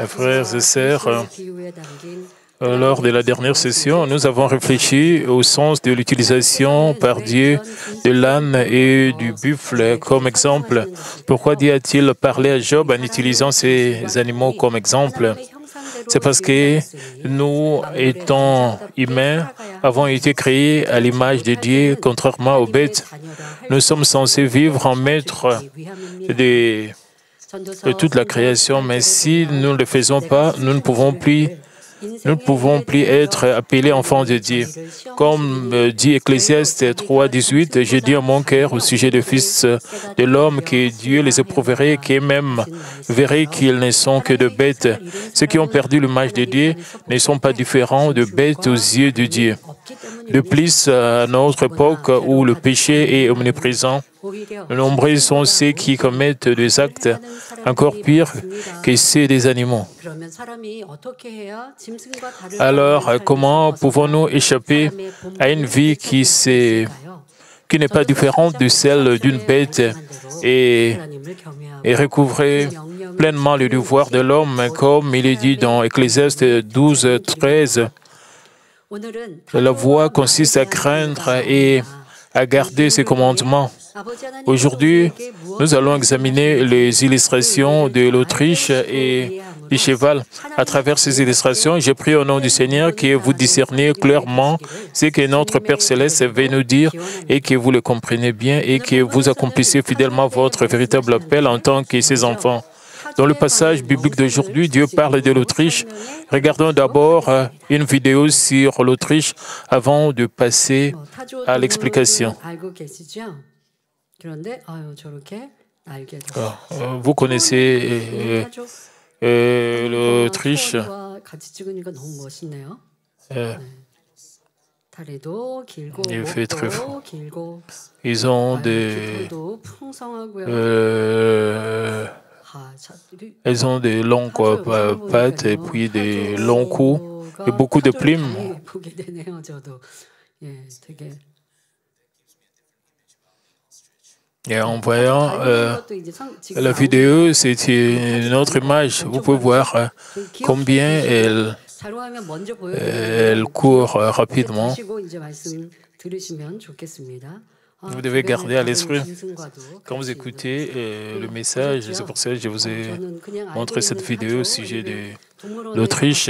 Frères et sœurs, lors de la dernière session, nous avons réfléchi au sens de l'utilisation par Dieu de l'âne et du buffle comme exemple. Pourquoi Dieu a-t-il parlé à Job en utilisant ces animaux comme exemple? C'est parce que nous, étant humains, avons été créés à l'image de Dieu, contrairement aux bêtes. Nous sommes censés vivre en maître de toute la création, mais si nous ne le faisons pas, nous ne pouvons plus être appelés enfants de Dieu. Comme dit Ecclésiaste 3,18, « J'ai dit en mon cœur au sujet des fils de l'homme que Dieu les éprouverait, qu'eux-mêmes verraient qu'ils ne sont que de bêtes. Ceux qui ont perdu l'image de Dieu ne sont pas différents de bêtes aux yeux de Dieu. » De plus, à notre époque où le péché est omniprésent, nombreux sont ceux qui commettent des actes encore pires que ceux des animaux. Alors, comment pouvons-nous échapper à une vie qui n'est pas différente de celle d'une bête et recouvrer pleinement le devoir de l'homme, comme il est dit dans Ecclésiaste 12:13. La voie consiste à craindre et à garder ses commandements. Aujourd'hui, nous allons examiner les illustrations de l'Autriche et du cheval. À travers ces illustrations, j'ai prie au nom du Seigneur que vous discerniez clairement ce que notre Père Céleste veut nous dire et que vous le compreniez bien et que vous accomplissiez fidèlement votre véritable appel en tant que ses enfants. Dans le passage biblique d'aujourd'hui, Dieu parle de l'Autriche. Regardons d'abord une vidéo sur l'Autriche avant de passer à l'explication. Vous connaissez l'Autriche. Il fait très fort. Ils ont elles ont des longues pattes et puis des longs coups et beaucoup de plumes. Et en voyant la vidéo, c'est une autre image. Vous pouvez voir combien elle court rapidement. Vous devez garder à l'esprit, quand vous écoutez le message, c'est pour ça que je vous ai montré cette vidéo au sujet de l'Autriche.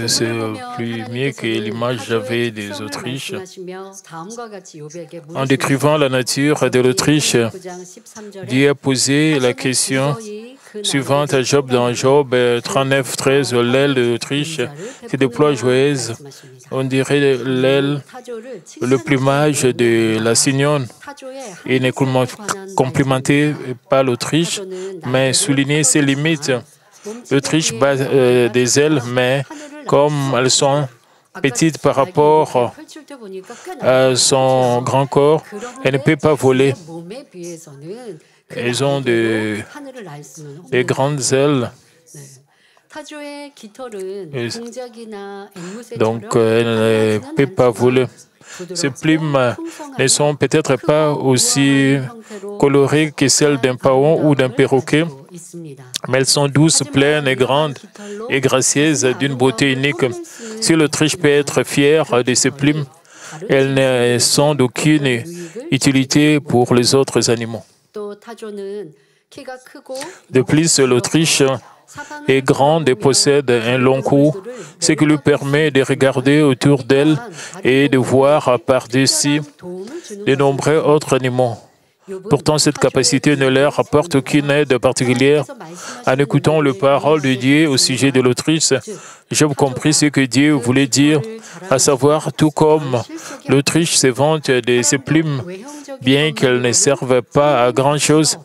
C'est plus mieux que l'image que j'avais des Autriches. En décrivant la nature de l'Autriche, Dieu a posé la question suivante à Job dans Job 39:13. L'aile de l'Autriche se déploie joyeuse. On dirait l'aile, le plumage de la cignonne. Il n'est complimenté pas l'Autriche, mais souligner ses limites. L'Autriche bat des ailes, mais comme elles sont petites par rapport à son grand corps, elle ne peut pas voler. Elles ont des grandes ailes. Donc, elle ne peut pas voler. Ces plumes ne sont peut-être pas aussi colorées que celles d'un paon ou d'un perroquet, mais elles sont douces, pleines et grandes et gracieuses d'une beauté unique. Si l'Autriche peut être fière de ses plumes, elles ne sont d'aucune utilité pour les autres animaux. De plus, l'Autriche est grande et possède un long cou, ce qui lui permet de regarder autour d'elle et de voir par-dessus de nombreux autres animaux. Pourtant, cette capacité ne leur apporte aucune aide particulière. En écoutant les paroles de Dieu au sujet de l'Autriche, Job compris ce que Dieu voulait dire, à savoir, tout comme l'Autriche se vante de ses plumes, bien qu'elles ne servent pas à grand-chose,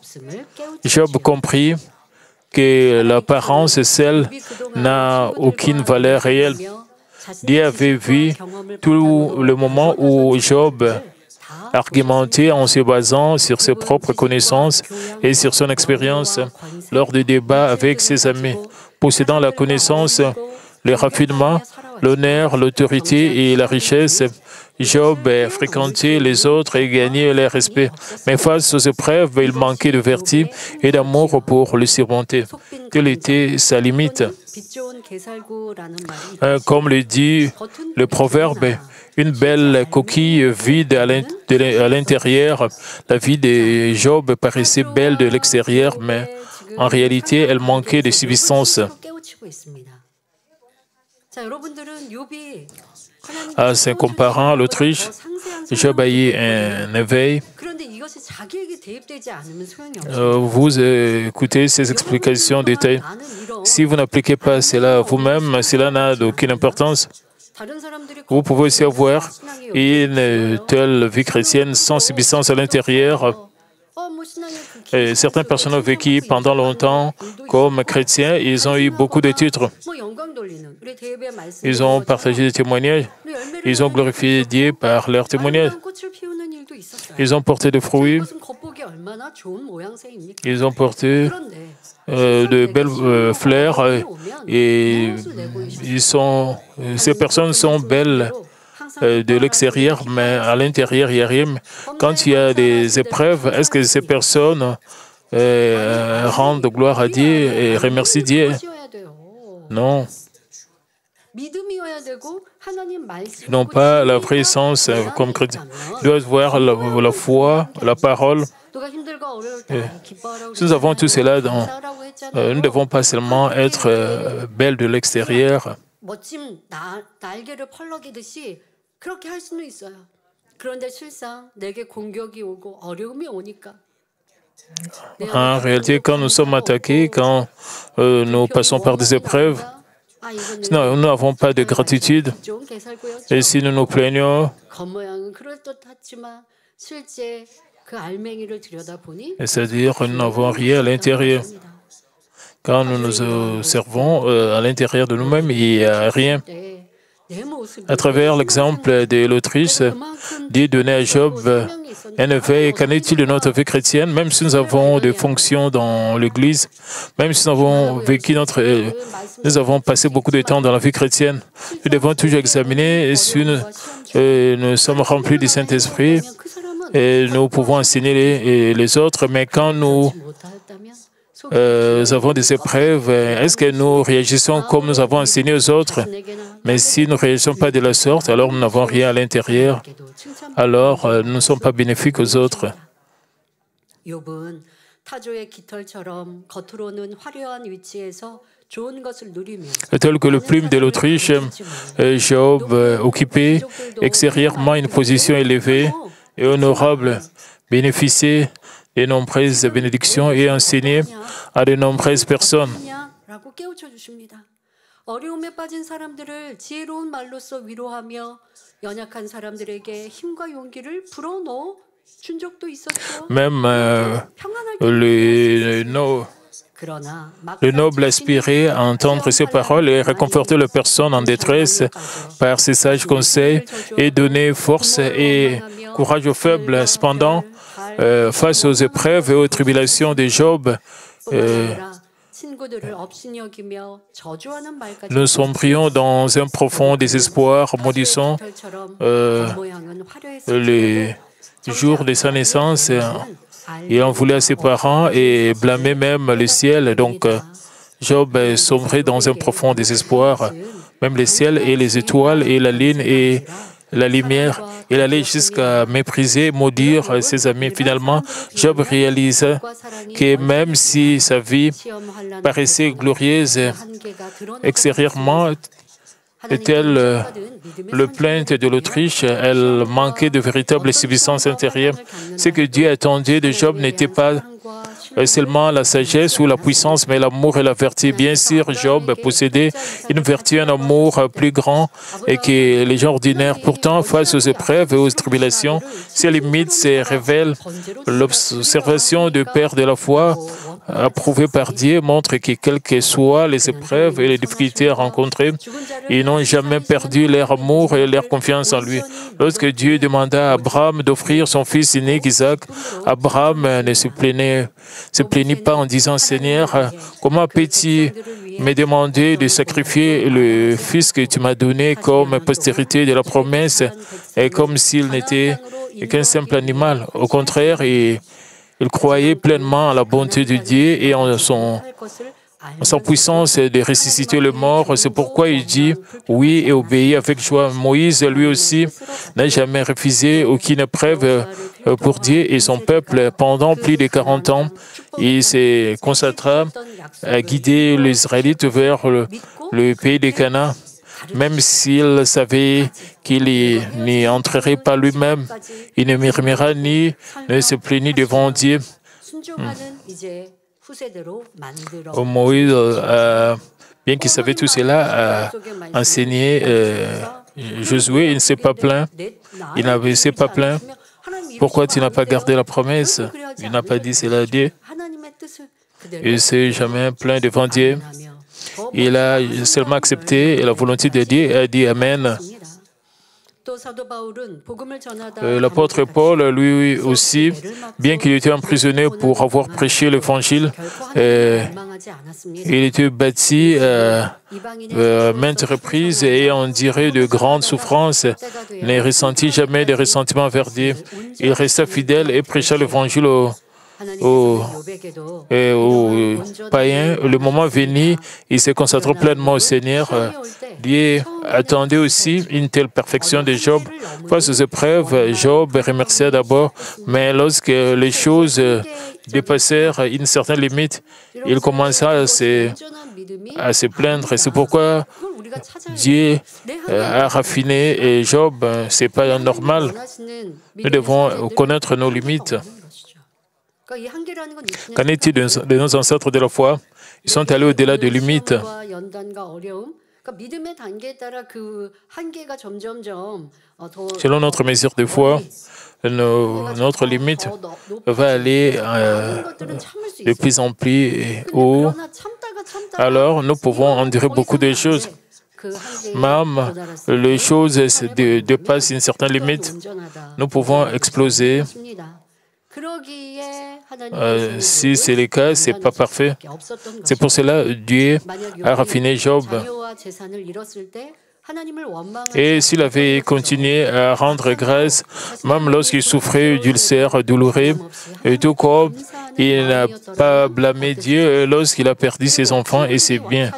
Job comprit que l'apparence seule n'a aucune valeur réelle. Dieu avait vu tout le moment où Job argumentait en se basant sur ses propres connaissances et sur son expérience lors du débat avec ses amis. Possédant la connaissance, le raffinement, l'honneur, l'autorité et la richesse. Job fréquentait les autres et gagnait leur respect. Mais face aux épreuves, il manquait de vertu et d'amour pour le surmonter. Quelle était sa limite? Comme le dit le proverbe, une belle coquille vide à l'intérieur. La vie de Job paraissait belle de l'extérieur, mais en réalité, elle manquait de substance. En se comparant à l'Autriche, Job a eu un éveil. Vous écoutez ces explications détaillées. Si vous n'appliquez pas cela vous-même, cela n'a aucune importance. Vous pouvez aussi avoir une telle vie chrétienne sans substance à l'intérieur. Certaines personnes ont vécu pendant longtemps comme chrétiens. Ils ont eu beaucoup de titres. Ils ont partagé des témoignages. Ils ont glorifié Dieu par leurs témoignages. Ils ont porté des fruits. Ils ont porté de belles fleurs. Et ces personnes sont belles de l'extérieur, mais à l'intérieur, il n'y a rien. Quand il y a des épreuves, est-ce que ces personnes rendent gloire à Dieu et remercient Dieu? Non. Ils n'ont pas la vraie sens comme chrétiens. Ils doivent voir la foi, la parole. Si nous avons tout cela, nous ne devons pas seulement être belles de l'extérieur. En réalité, quand nous sommes attaqués, quand nous passons par des épreuves, sinon, nous n'avons pas de gratitude. Et si nous nous plaignons, c'est-à-dire que nous n'avons rien à l'intérieur. Quand nous nous servons à l'intérieur de nous-mêmes, il n'y a rien. À travers l'exemple de l'Autriche, Dieu donnait à Job un éveil. Qu'en est-il de notre vie chrétienne? Même si nous avons des fonctions dans l'Église, même si nous avons vécu nous avons passé beaucoup de temps dans la vie chrétienne, nous devons toujours examiner si nous sommes remplis du Saint-Esprit et nous pouvons enseigner les autres, mais quand nous avons des épreuves, est-ce que nous réagissons comme nous avons enseigné aux autres? Mais si nous ne réagissons pas de la sorte, alors nous n'avons rien à l'intérieur, alors nous ne sommes pas bénéfiques aux autres. Tel que le plume de l'Autriche, Job occupait extérieurement une position élevée et honorable, bénéficiait de nombreuses bénédictions et enseignait à de nombreuses personnes. 어려움에 빠진 사람들을 지혜로운 말로써 위로하며 연약한 사람들에게 힘과 용기를 불어넣어 준 적도 있었죠. Même le noble aspirait à entendre ces paroles et réconforter les personnes en détresse par ses sages conseils et donner force et courage aux faibles. Cependant, face aux épreuves et aux tribulations de Job, nous sombrions dans un profond désespoir, maudissant les jours de sa naissance et en voulait à ses parents et blâmait même le ciel. Donc, Job sombrait dans un profond désespoir. Même le ciel et les étoiles et la lune et la lumière. Il allait jusqu'à mépriser, maudire ses amis. Finalement, Job réalisa que même si sa vie paraissait glorieuse extérieurement, telle le plainte de l'Autriche, elle manquait de véritable substance intérieure. Ce que Dieu attendait de Job n'était pas seulement la sagesse ou la puissance, mais l'amour et la vertu. Bien sûr, Job possédait une vertu, un amour plus grand et que les gens ordinaires. Pourtant, face aux épreuves et aux tribulations, ses limites se révèlent. L'observation du Père de la foi, approuvée par Dieu, montre que quelles que soient les épreuves et les difficultés rencontrées, ils n'ont jamais perdu leur amour et leur confiance en lui. Lorsque Dieu demanda à Abraham d'offrir son fils unique Isaac, Abraham ne se plaignit pas en disant « Seigneur, comment peux-tu m'est demandé de sacrifier le fils que tu m'as donné comme postérité de la promesse, et comme s'il n'était qu'un simple animal. Au contraire, il croyait pleinement à la bonté de Dieu et en sa puissance de ressusciter le mort. C'est pourquoi il dit oui et obéit avec joie. Moïse, lui aussi, n'a jamais refusé aucune épreuve pour Dieu et son peuple. Pendant plus de 40 ans, il s'est consacré à guider les Israélites vers le pays des Canaan. Même s'il savait qu'il n'y entrerait pas lui-même, il ne murmura ni ne se plaignit devant Dieu. Moïse, bien qu'il savait tout cela, a enseigné Josué, il ne s'est pas plaint. Il ne s'est pas plaint. Pourquoi tu n'as pas gardé la promesse? Il n'a pas dit cela à Dieu. Il ne s'est jamais plaint devant Dieu. Il a seulement accepté la volonté de Dieu et a dit Amen. L'apôtre Paul, lui aussi, bien qu'il était emprisonné pour avoir prêché l'Évangile, il était bâti maintes reprises et on dirait de grandes souffrances, ne ressentit jamais de ressentiment envers Dieu. Il resta fidèle et prêcha l'Évangile aux païens. Le moment venu, il se consacra pleinement au Seigneur. Dieu attendait aussi une telle perfection de Job. Face aux épreuves, Job remercia d'abord, mais lorsque les choses dépassèrent une certaine limite, il commença à se plaindre. C'est pourquoi Dieu a raffiné Job. Ce n'est pas normal. Nous devons connaître nos limites. Qu'en est-il de nos ancêtres de la foi? Ils sont allés au-delà des limites. Selon notre mesure de foi, notre limite va aller de plus en plus haut. Alors, nous pouvons endurer beaucoup de choses. Même les choses dépassent une certaine limite. Nous pouvons exploser. Si c'est le cas, ce n'est pas parfait. C'est pour cela que Dieu a raffiné Job. Et s'il avait continué à rendre grâce, même lorsqu'il souffrait d'ulcères douloureux, et tout comme il n'a pas blâmé Dieu lorsqu'il a perdu ses enfants et ses biens.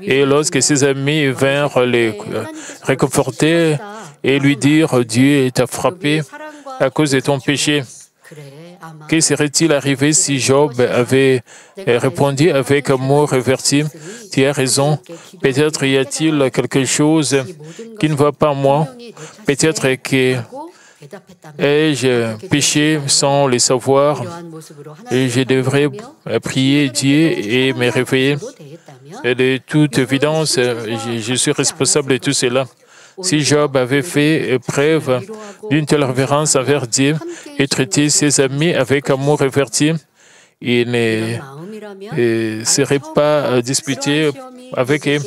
Et lorsque ses amis vinrent les réconforter et lui dire « Dieu t'a frappé à cause de ton péché », que serait-il arrivé si Job avait répondu avec amour reverti? Tu as raison. Peut-être y a-t-il quelque chose qui ne va pas en moi. Peut-être que ai-je péché sans le savoir et je devrais prier Dieu et me réveiller. Et de toute évidence, je suis responsable de tout cela. Si Job avait fait preuve d'une telle révérence envers Dieu et traité ses amis avec amour reverti, il ne serait pas disputé avec eux.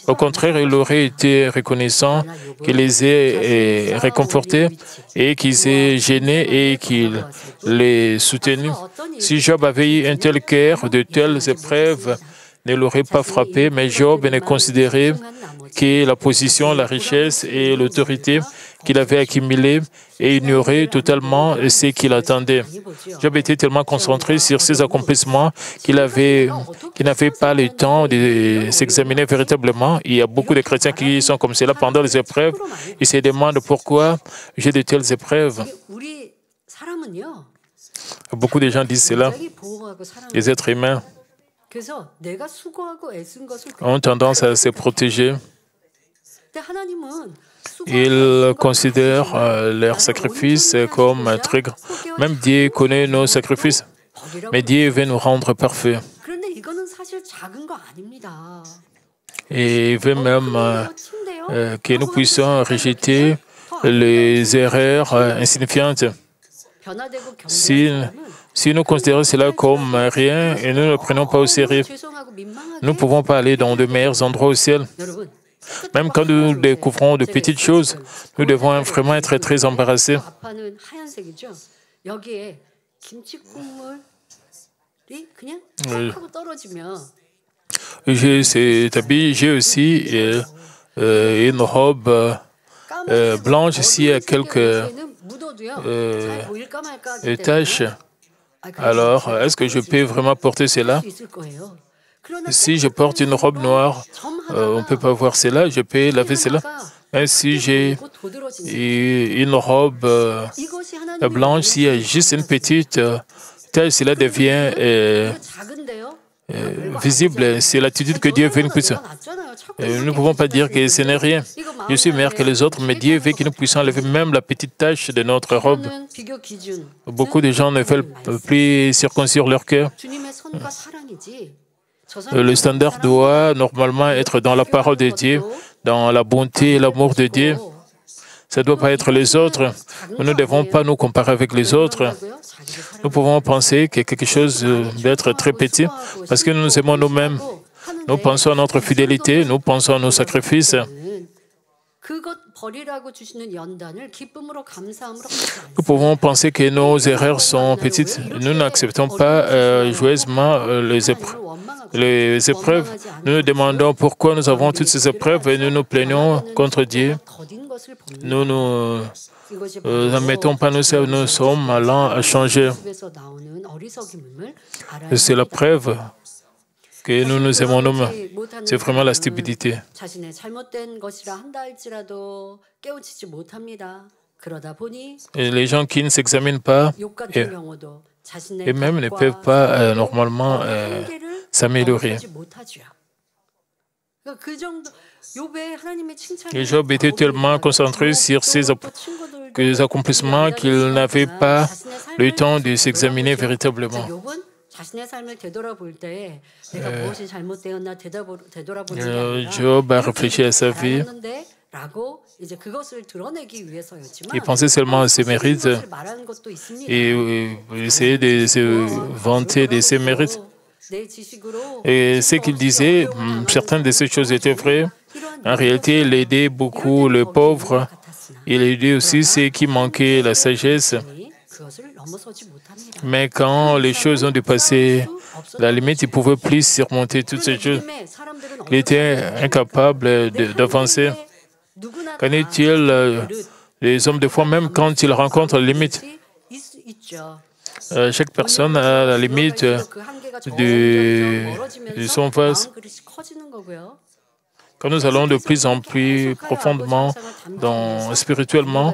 Au contraire, il aurait été reconnaissant qu'il les ait réconfortés et qu'ils aient gêné et qu'il les soutenu. Si Job avait eu un tel cœur, de telles épreuves ne l'auraient pas frappé, mais Job ne considérait que la position, la richesse et l'autorité qu'il avait accumulées et ignorait totalement ce qu'il attendait. Job était tellement concentré sur ses accomplissements qu'il n'avait pas le temps de s'examiner véritablement. Il y a beaucoup de chrétiens qui sont comme cela pendant les épreuves. Ils se demandent pourquoi j'ai de telles épreuves. Beaucoup de gens disent cela. Les êtres humains ont tendance à se protéger. Ils considèrent leurs sacrifices comme très grands. Même Dieu connaît nos sacrifices, mais Dieu veut nous rendre parfaits. Et il veut même que nous puissions rejeter les erreurs insignifiantes. Si nous considérons cela comme rien et nous ne le prenons pas au sérieux, nous ne pouvons pas aller dans de meilleurs endroits au ciel. Même quand nous découvrons de petites choses, nous devons vraiment être très embarrassés. J'ai cet habit, j'ai aussi une robe blanche ici à quelques taches. Alors, est-ce que je peux vraiment porter cela? Si je porte une robe noire, on ne peut pas voir cela, je peux laver cela. Mais si j'ai une robe blanche, s'il y a juste une petite tache, cela devient visible. C'est l'attitude que Dieu veut que nous puissions. Nous ne pouvons pas dire que ce n'est rien. Je suis meilleur que les autres, mais Dieu veut que nous puissions enlever même la petite tache de notre robe. Beaucoup de gens ne veulent plus circoncire leur cœur. Le standard doit normalement être dans la parole de Dieu, dans la bonté et l'amour de Dieu. Ça ne doit pas être les autres. Nous ne devons pas nous comparer avec les autres. Nous pouvons penser que quelque chose d'être très petit parce que nous nous aimons nous-mêmes. Nous pensons à notre fidélité, nous pensons à nos sacrifices. Nous pouvons penser que nos erreurs sont petites. Nous n'acceptons pas joyeusement les épreuves. Nous nous demandons pourquoi nous avons toutes ces épreuves et nous nous plaignons contre Dieu. Nous ne mettons pas nous sommes allants à changer. C'est la preuve que nous nous aimons nous-mêmes. C'est vraiment la stupidité. Et les gens qui ne s'examinent pas et même ne peuvent pas normalement s'améliorer. Et Job était tellement concentré sur ses accomplissements qu'il n'avait pas le temps de s'examiner véritablement. Job a réfléchi à sa vie. Il pensait seulement à ses mérites et essayait de se vanter de ses mérites. Et ce qu'il disait, certaines de ces choses étaient vraies. En réalité, il aidait beaucoup les pauvres. Il aidait aussi ceux qui manquaient la sagesse. Mais quand les choses ont dépassé la limite, il ne pouvait plus surmonter toutes ces choses. Il était incapable d'avancer. Qu'en est-il des hommes de foi, même quand ils rencontrent la limite? Chaque personne a la limite de son vase. Quand nous allons de plus en plus profondément spirituellement,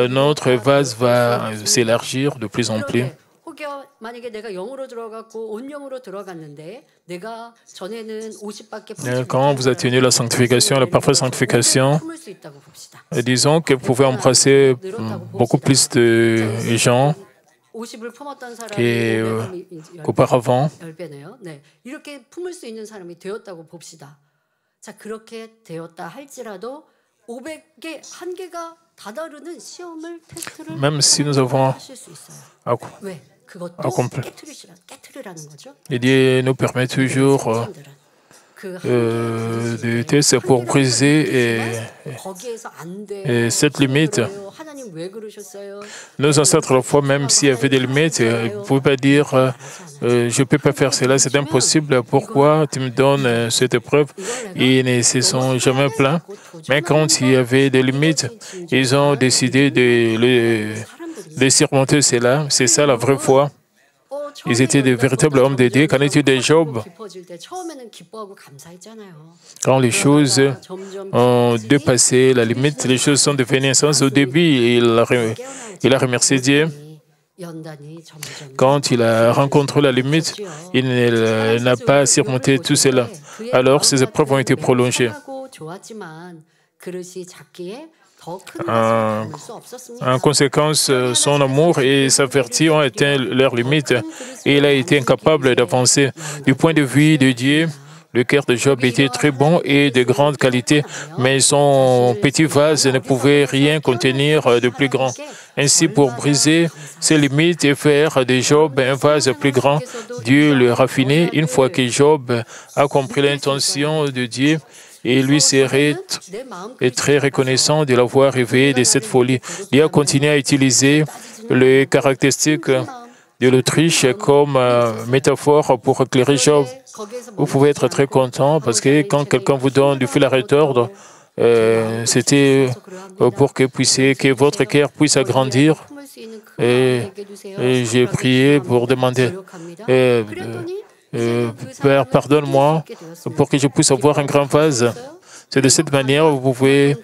notre vase va s'élargir de plus en plus. Quand vous atteignez la sanctification, la parfaite sanctification, disons que vous pouvez embrasser beaucoup plus de gens qu'auparavant. Même si nous avons accompli, et Dieu nous permet toujours de tests pour briser cette limite. Nos ancêtres, la foi, même s'il y avait des limites, ils ne pouvaient pas dire je ne peux pas faire cela, c'est impossible, pourquoi tu me donnes cette épreuve? Ils ne se sont jamais plaints. Mais quand il y avait des limites, ils ont décidé de surmonter cela. C'est ça la vraie foi. Ils étaient de véritables hommes de Dieu. Qu'en est-il de Job? Quand les choses ont dépassé la limite, les choses sont devenues intenses. Au début, il a remercié Dieu. Quand il a rencontré la limite, il n'a pas surmonté tout cela. Alors, ces épreuves ont été prolongées. En conséquence, son amour et sa vertu ont atteint leurs limites et il a été incapable d'avancer. Du point de vue de Dieu, le cœur de Job était très bon et de grande qualité, mais son petit vase ne pouvait rien contenir de plus grand. Ainsi, pour briser ses limites et faire de Job un vase plus grand, Dieu le raffinait. Une fois que Job a compris l'intention de Dieu, et lui serait très reconnaissant de l'avoir réveillé de cette folie. Dieu a continué à utiliser les caractéristiques de l'Autriche comme métaphore pour éclairer Job. Vous pouvez être très content parce que quand quelqu'un vous donne du fil à retordre, c'était pour que votre cœur puisse agrandir. Et j'ai prié pour demander, Père, pardonne-moi pour que je puisse avoir un grand vase. C'est de cette manière que vous pouvez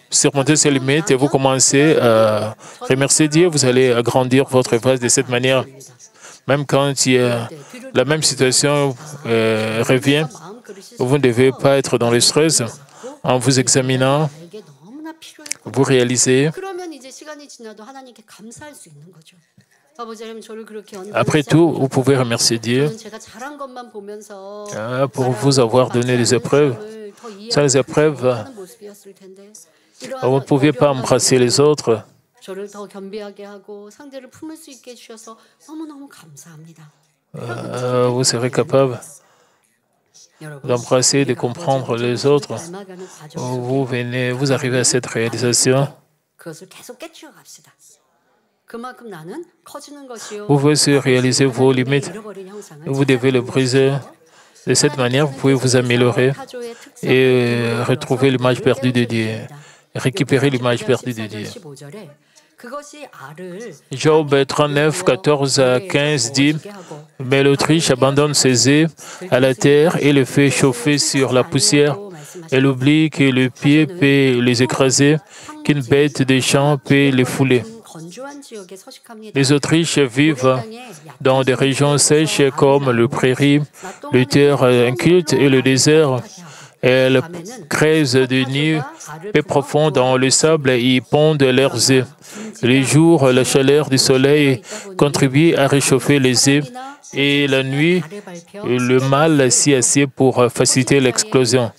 surmonter ces limites et vous commencez à remercier Dieu. Vous allez agrandir votre vase de cette manière. Même quand il y a la même situation revient, vous ne devez pas être dans le stress. En vous examinant, vous réalisez. Après tout, vous pouvez remercier Dieu pour vous avoir donné des épreuves. Sans les épreuves, vous ne pouviez pas embrasser les autres. Vous serez capable d'embrasser, de comprendre les autres. Vous arrivez à cette réalisation. Vous pouvez réaliser vos limites. Vous devez le briser. De cette manière, vous pouvez vous améliorer et retrouver l'image perdue de Dieu, récupérer l'image perdue de Dieu. Job 39, 14 à 15 dit « Mais l'Autriche abandonne ses œufs à la terre et les fait chauffer sur la poussière. Elle oublie que le pied peut les écraser, qu'une bête des champs peut les fouler. » Les Autriches vivent dans des régions sèches comme le prairie, les terres incultes et le désert. Elles creusent des nids peu profonds dans le sable et y pondent leurs œufs. Les jours, la chaleur du soleil contribue à réchauffer les œufs et la nuit, le mâle s'y assied pour faciliter l'éclosion.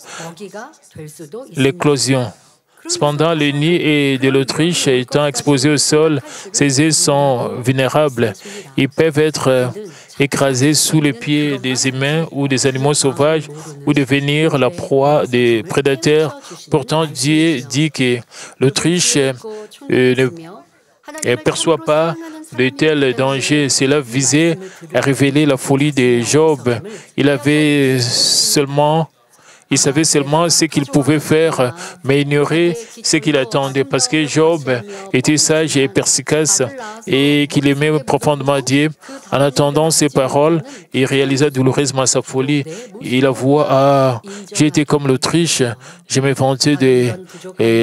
Cependant, le nid de l'Autriche étant exposé au sol, ces œufs sont vulnérables. Ils peuvent être écrasés sous les pieds des humains ou des animaux sauvages ou devenir la proie des prédateurs. Pourtant, Dieu dit que l'Autriche ne perçoit pas de tels dangers. Cela visait à révéler la folie de Job. Il savait seulement ce qu'il pouvait faire, mais ignorait ce qu'il attendait, parce que Job était sage et perspicace et qu'il aimait profondément Dieu. En attendant ces paroles, il réalisa douloureusement sa folie. Il avoua, « Ah, j'ai été comme l'Autriche, je me vantais de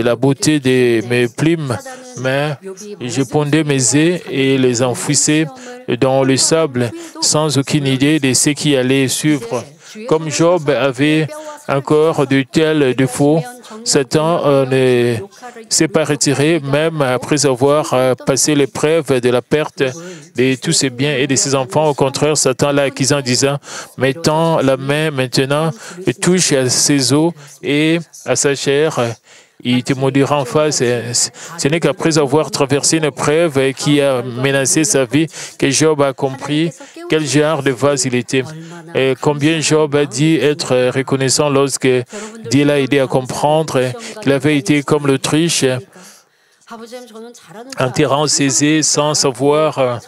la beauté de mes plumes, mais je pondais mes œufs et les enfouissais dans le sable sans aucune idée de ce qui allait suivre. » Comme Job avait encore de tels défauts, Satan ne s'est pas retiré, même après avoir passé l'épreuve de la perte de tous ses biens et de ses enfants. Au contraire, Satan l'a accusé en disant « Mettant la main maintenant, touche à ses os et à sa chair. » Il te maudira en face. Ce n'est qu'après avoir traversé une épreuve qui a menacé sa vie que Job a compris quel genre de vase il était. Et combien Job a dit être reconnaissant lorsque Dieu l'a aidé à comprendre qu'il avait été comme l'Autriche, enterrant ses œufs sans savoir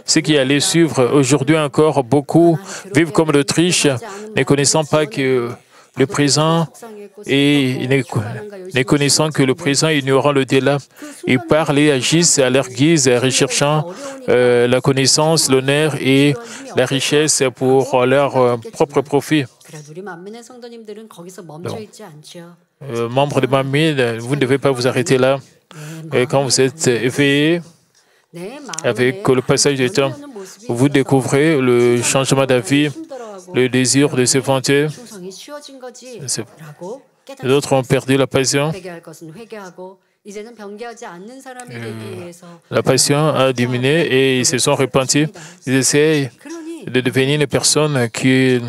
ce qui allait suivre. Aujourd'hui encore, beaucoup vivent comme l'Autriche, ne connaissant pas que le présent et ne connaissant que le présent, ignorant le delà. Ils parlent et agissent à leur guise, recherchant la connaissance, l'honneur et la richesse pour leur propre profit. Membres de Mamie, vous ne devez pas vous arrêter là. Et quand vous êtes éveillé avec le passage du temps, vous découvrez le changement d'avis, le désir de se vanter. D'autres ont perdu la passion. La passion a diminué et ils se sont repentis. Ils essayent de devenir des personnes qui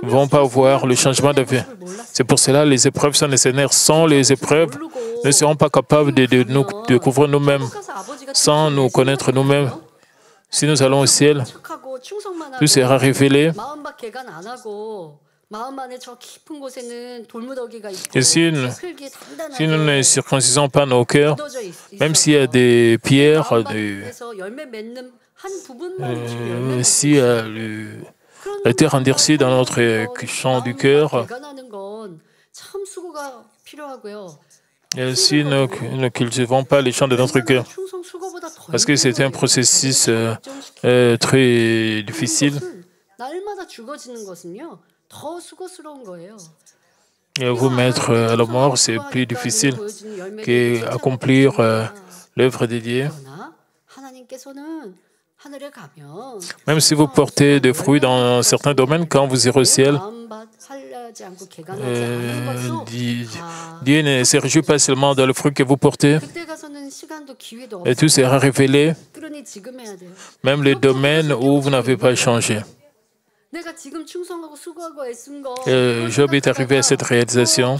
ne vont pas voir le changement de vie. C'est pour cela que les épreuves sont nécessaires. Sans les épreuves, nous ne serons pas capables de nous découvrir nous-mêmes, sans nous connaître nous-mêmes. Si nous allons au ciel, tout sera révélé. Et si nous ne circoncisons pas nos cœurs, même s'il y a des pierres Si la terre endurcie dans notre champ du cœur, si nous ne cultivons pas les champs de notre cœur, parce que c'est un processus très difficile, et vous mettre à la mort, c'est plus difficile qu'accomplir l'œuvre de Dieu. Même si vous portez des fruits dans certains domaines, quand vous irez au ciel, Dieu ne se réjouit pas seulement dans le fruit que vous portez, et tout sera révélé, même les domaines où vous n'avez pas changé. Job est arrivé à cette réalisation,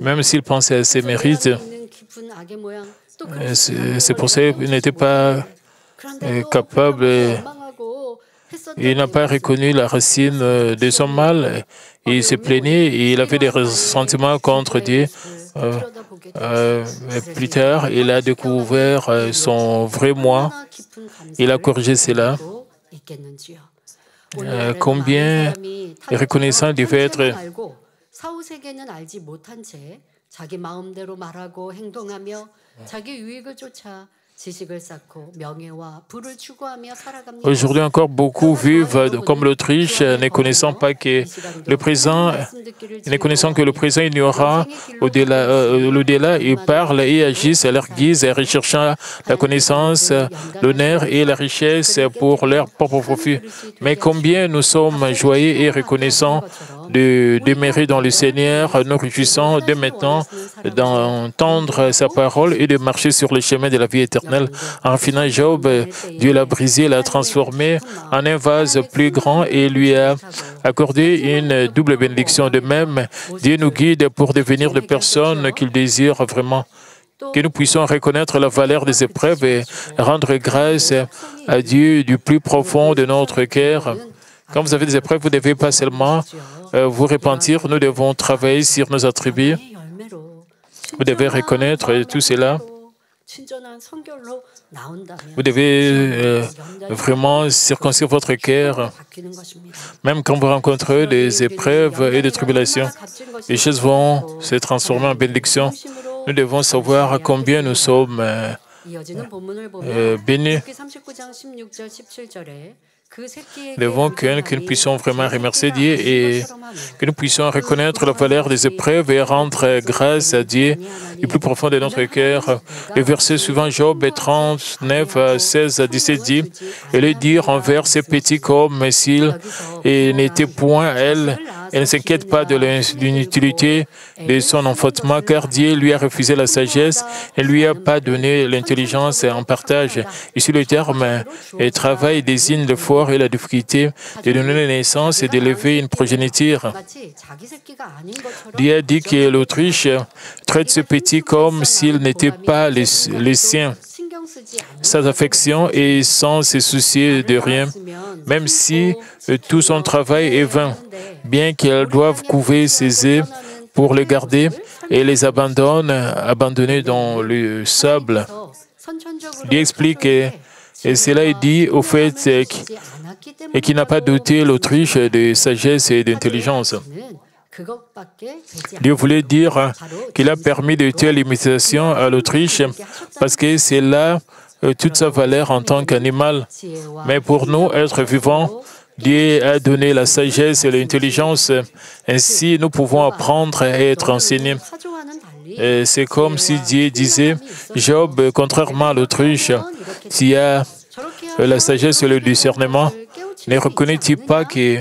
même s'il pensait à ses mérites. C'est pour ça qu'il n'était pas capable, il n'a pas reconnu la racine de son mal. Il s'est plaigné et il avait des ressentiments contre Dieu. Plus tard, il a découvert son vrai moi. Il a corrigé cela. Combien reconnaissant devait être aujourd'hui encore, beaucoup vivent comme l'Autriche, ne connaissant pas que le présent, ne connaissant que le présent, il y aura l'au-delà. Ils parlent et agissent à leur guise, recherchant la connaissance, l'honneur et la richesse pour leur propre profit. Mais combien nous sommes joyeux et reconnaissants de demeurer dans le Seigneur, nous réjouissons dès maintenant d'entendre sa parole et de marcher sur le chemin de la vie éternelle. En finant Job, Dieu l'a brisé, l'a transformé en un vase plus grand et lui a accordé une double bénédiction. De même, Dieu nous guide pour devenir des personnes qu'il désire vraiment. Que nous puissions reconnaître la valeur des épreuves et rendre grâce à Dieu du plus profond de notre cœur. Quand vous avez des épreuves, vous ne devez pas seulement vous repentir, nous devons travailler sur nos attributs. Vous devez reconnaître tout cela. Vous devez vraiment circoncire votre cœur, même quand vous rencontrez des épreuves et des tribulations. Les choses vont se transformer en bénédiction. Nous devons savoir combien nous sommes bénis. Nous devons que nous puissions vraiment remercier Dieu et que nous puissions reconnaître la valeur des épreuves et rendre grâce à Dieu du plus profond de notre cœur. Le verset suivant, Job 39, 16 à 17 dit, « Et le dire envers ces petits comme s'il n'était point elle ne s'inquiète pas de l'inutilité de son enfantement, car Dieu lui a refusé la sagesse et ne lui a pas donné l'intelligence en partage. » Ici, le terme « travail » désigne l'effort et la difficulté de donner naissance et d'élever une progéniture. Dieu a dit que l'Autriche traite ce petit comme s'il n'était pas les siens, sans affection et sans se soucier de rien, même si tout son travail est vain, bien qu'elle doive couver ses œufs pour les garder et les abandonner dans le sable. Dieu explique et cela est dit au fait et qui n'a pas doté l'Autriche de sagesse et d'intelligence. Dieu voulait dire qu'il a permis de telles limitations à l'Autriche parce que c'est là toute sa valeur en tant qu'animal. Mais pour nous, êtres vivants, Dieu a donné la sagesse et l'intelligence. Ainsi, nous pouvons apprendre et être enseignés. C'est comme si Dieu disait, Job, contrairement à l'Autriche, tu as la sagesse et le discernement. Ne reconnais-tu pas que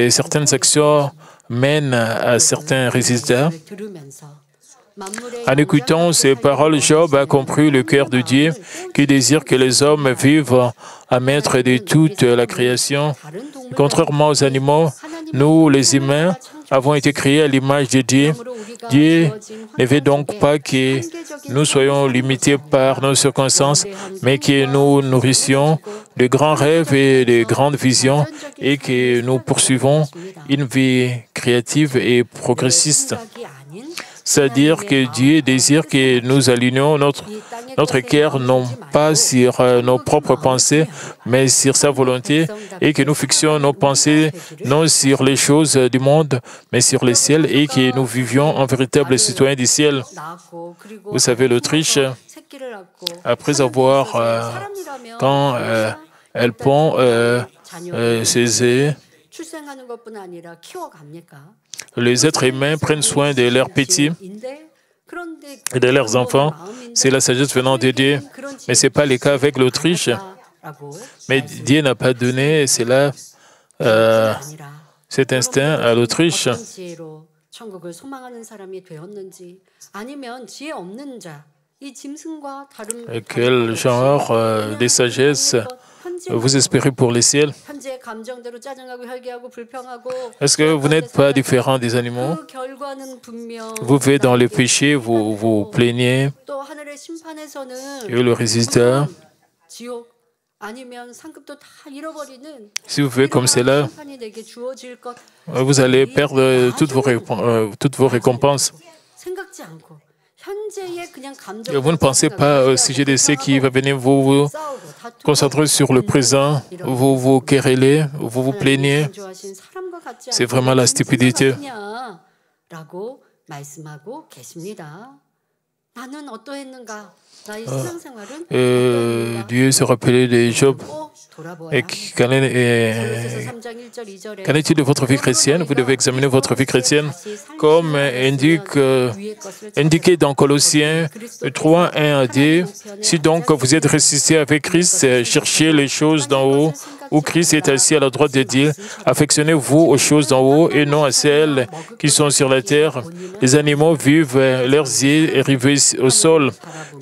certaines actions mènent à certains résultats? En écoutant ces paroles, Job a compris le cœur de Dieu qui désire que les hommes vivent à maître de toute la création. Contrairement aux animaux, nous, les humains, avons été créés à l'image de Dieu. Dieu ne veut donc pas que nous soyons limités par nos circonstances, mais que nous nourrissions de grands rêves et de grandes visions et que nous poursuivons une vie créative et progressiste. C'est-à-dire que Dieu désire que nous alignions notre cœur non pas sur nos propres pensées, mais sur sa volonté, et que nous fixions nos pensées non sur les choses du monde, mais sur le ciel, et que nous vivions en véritables citoyens du ciel. Vous savez, l'Autriche, après avoir, quand elle pond ses œufs, les êtres humains prennent soin de leurs petits et de leurs enfants. C'est la sagesse venant de Dieu. Mais ce n'est pas le cas avec l'Autriche. Mais Dieu n'a pas donné cela, cet instinct à l'Autriche. Quel genre de sagesse vous espérez pour les ciels? Est-ce que vous n'êtes pas différent des animaux? Vous vivez dans le péché, vous vous plaignez, et le résultat, si vous faites comme cela, vous allez perdre toutes vos récompenses. Vous ne pensez pas au sujet de ce qui va venir, vous vous concentrez sur le présent, vous vous querellez, vous vous plaignez. C'est vraiment la stupidité. Dieu se rappelait de Job. Et qu'en est-il de votre vie chrétienne? Vous devez examiner votre vie chrétienne comme indiqué dans Colossiens 3, 1 à 2. Si donc vous êtes ressuscité avec Christ, cherchez les choses d'en haut, où Christ est assis à la droite de Dieu. Affectionnez-vous aux choses d'en haut et non à celles qui sont sur la terre. Les animaux vivent leurs yeux rivés au sol,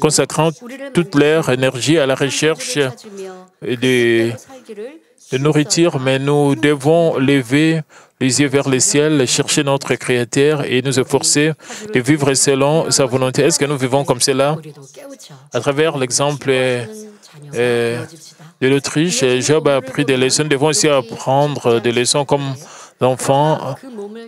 consacrant toute leur énergie à la recherche de nourriture, mais nous devons lever les yeux vers le ciel, chercher notre Créateur et nous efforcer de vivre selon sa volonté. Est-ce que nous vivons comme cela? À travers l'exemple de l'Autriche, Job a appris des leçons. Nous devons aussi apprendre des leçons comme l'enfant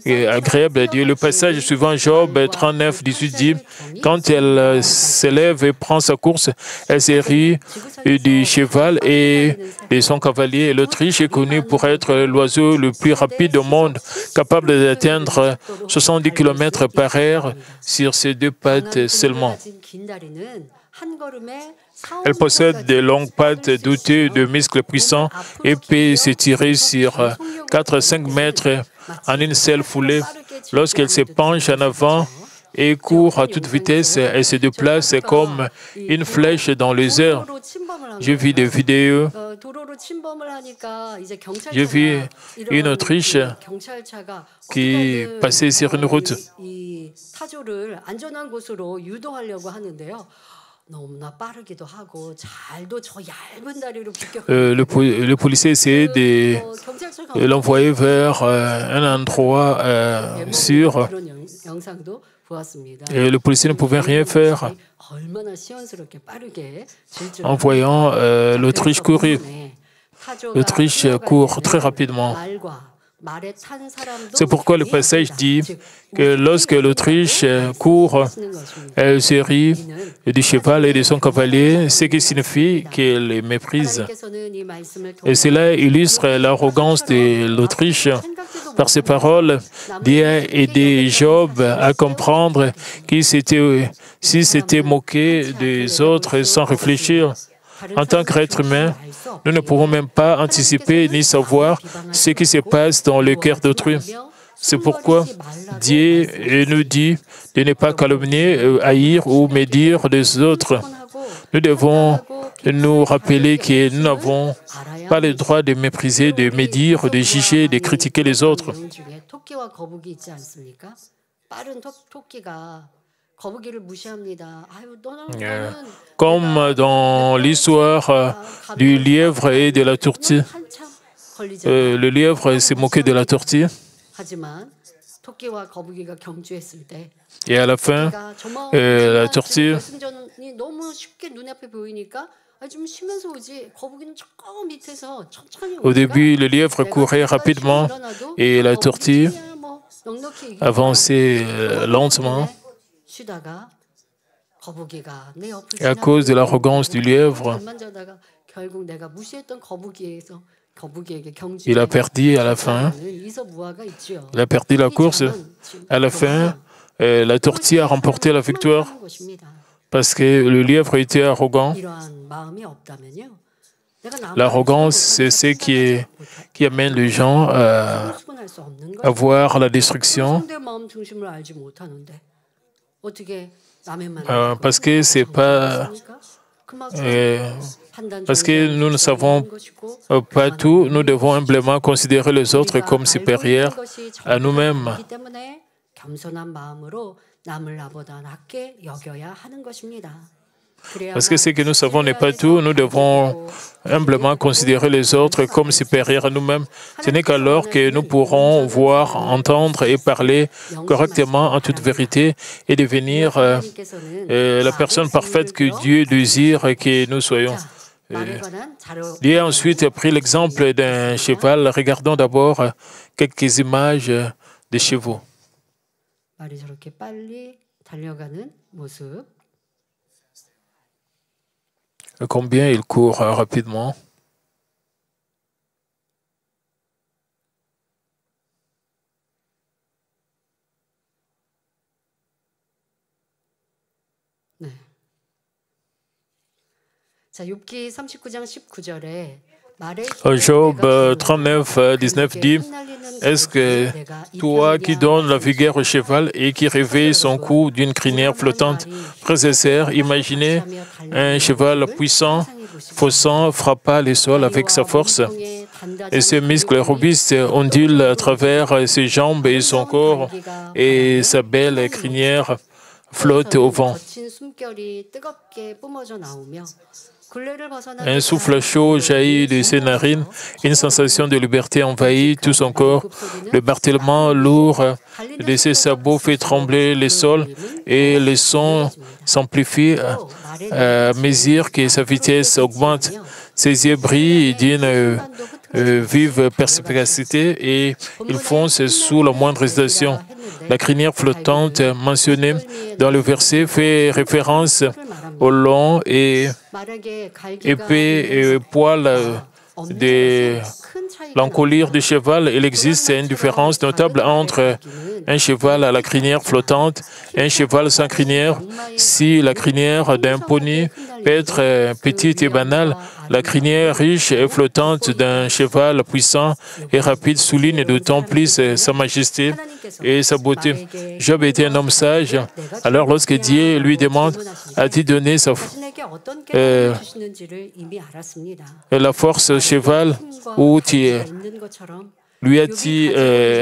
agréable à Dieu. Le passage suivant, Job 39, 18 dit, quand elle s'élève et prend sa course, elle se rit du cheval et de son cavalier. L'Autriche est connue pour être l'oiseau le plus rapide au monde, capable d'atteindre 70 km par heure sur ses deux pattes seulement. Elle possède de longues pattes dotées de muscles puissants et peut s'étirer sur 4 à 5 mètres en une seule foulée. Lorsqu'elle se penche en avant et court à toute vitesse, elle se déplace comme une flèche dans les airs. J'ai vu des vidéos. J'ai vu une Autriche qui passait sur une route. Le policier essayait de l'envoyer vers un endroit sûr. Et le policier ne pouvait rien faire en voyant l'Autriche courir. L'Autriche court très rapidement. C'est pourquoi le passage dit que lorsque l'Autriche court, elle se rit du cheval et de son cavalier, ce qui signifie qu'elle les méprise. Et cela illustre l'arrogance de l'Autriche. Par ces paroles, Dieu a aidé Job à comprendre qu'il s'était moqué des autres sans réfléchir. En tant qu'être humain, nous ne pouvons même pas anticiper ni savoir ce qui se passe dans le cœur d'autrui. C'est pourquoi Dieu nous dit de ne pas calomnier, haïr ou médire des autres. Nous devons nous rappeler que nous n'avons pas le droit de mépriser, de médire, de juger, de critiquer les autres. Comme dans l'histoire du lièvre et de la tortue. Le lièvre s'est moqué de la tortue. Et à la fin, la tortue au début, le lièvre courait rapidement et la tortue avançait lentement. Et à cause de l'arrogance du lièvre, il a perdu à la fin. Il a perdu la course. À la fin, la tortue a remporté la victoire parce que le lièvre était arrogant. L'arrogance, c'est ce qui amène les gens à voir la destruction. Parce que c'est pas... parce que nous ne savons pas tout, nous devons humblement considérer les autres comme supérieurs à nous-mêmes. Parce que ce que nous savons n'est pas tout, nous devons humblement considérer les autres comme supérieurs à nous-mêmes. Ce n'est qu'alors que nous pourrons voir, entendre et parler correctement en toute vérité et devenir la personne parfaite que Dieu désire que nous soyons. Dieu a ensuite pris l'exemple d'un cheval. Regardons d'abord quelques images de chevaux. Combien il court rapidement. Job 39, 19 dit, « Est-ce que toi qui donnes la vigueur au cheval et qui réveille son cou d'une crinière flottante, frères et sœurs, imaginez un cheval puissant, faussant, frappant les sols avec sa force, et ses muscles robustes ondulent à travers ses jambes et son corps, et sa belle crinière flotte au vent. Un souffle chaud jaillit de ses narines, une sensation de liberté envahit tout son corps. Le martèlement lourd de ses sabots fait trembler les sols et le son s'amplifie à mesure que sa vitesse augmente. Ses yeux brillent d'une vive perspicacité et il fonce sous la moindre hésitation. La crinière flottante mentionnée dans le verset fait référence au long et épais poil de l'encolure du cheval. Il existe une différence notable entre un cheval à la crinière flottante et un cheval sans crinière. Si la crinière d'un poney peut être petite et banale, la crinière riche et flottante d'un cheval puissant et rapide souligne d'autant plus sa majesté et sa beauté. Job était un homme sage. Alors lorsque Dieu lui demande, as-tu donné la force au cheval ou lui a-t-il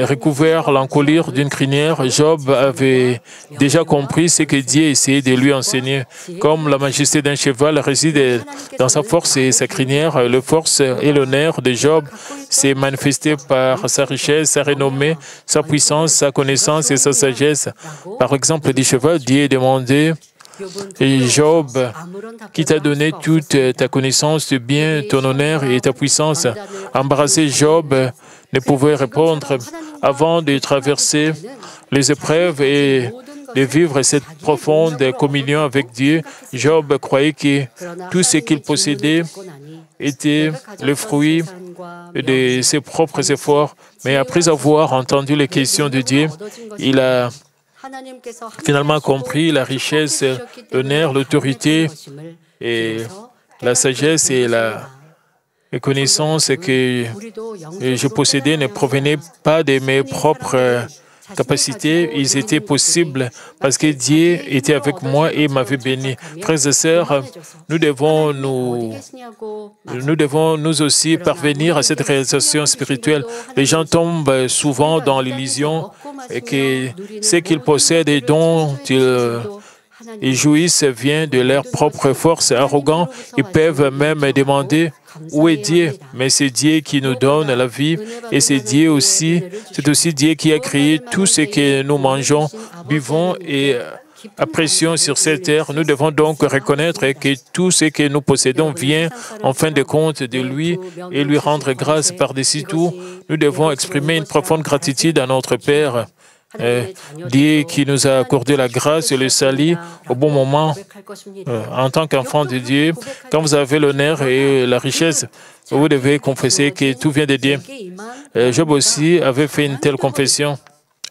recouvert l'encolure d'une crinière? Job avait déjà compris ce que Dieu essayait de lui enseigner. Comme la majesté d'un cheval réside dans sa force et sa crinière, la force et l'honneur de Job s'est manifesté par sa richesse, sa renommée, sa puissance, sa connaissance et sa sagesse. Par exemple, du cheval, Dieu demandait Job, qui t'a donné toute ta connaissance, tes biens, ton honneur et ta puissance. Embarrassé, Job ne pouvait répondre. Avant de traverser les épreuves et de vivre cette profonde communion avec Dieu, Job croyait que tout ce qu'il possédait était le fruit de ses propres efforts. Mais après avoir entendu les questions de Dieu, il a finalement compris la richesse, l'honneur, l'autorité et la sagesse et la connaissance que je possédais ne provenaient pas de mes propres capacités. Ils étaient possibles parce que Dieu était avec moi et m'avait béni. Frères et sœurs, nous devons nous aussi parvenir à cette réalisation spirituelle. Les gens tombent souvent dans l'illusion que ce qu'ils possèdent et dont ils jouissent vient de leur propre force. Arrogants, ils peuvent même demander où est Dieu? Mais c'est Dieu qui nous donne la vie et c'est aussi Dieu qui a créé tout ce que nous mangeons, buvons et apprécions sur cette terre. Nous devons donc reconnaître que tout ce que nous possédons vient en fin de compte de lui et lui rendre grâce par-dessus tout. Nous devons exprimer une profonde gratitude à notre Père. Dieu qui nous a accordé la grâce et le salut au bon moment. En tant qu'enfant de Dieu, quand vous avez l'honneur et la richesse, vous devez confesser que tout vient de Dieu. Job aussi avait fait une telle confession.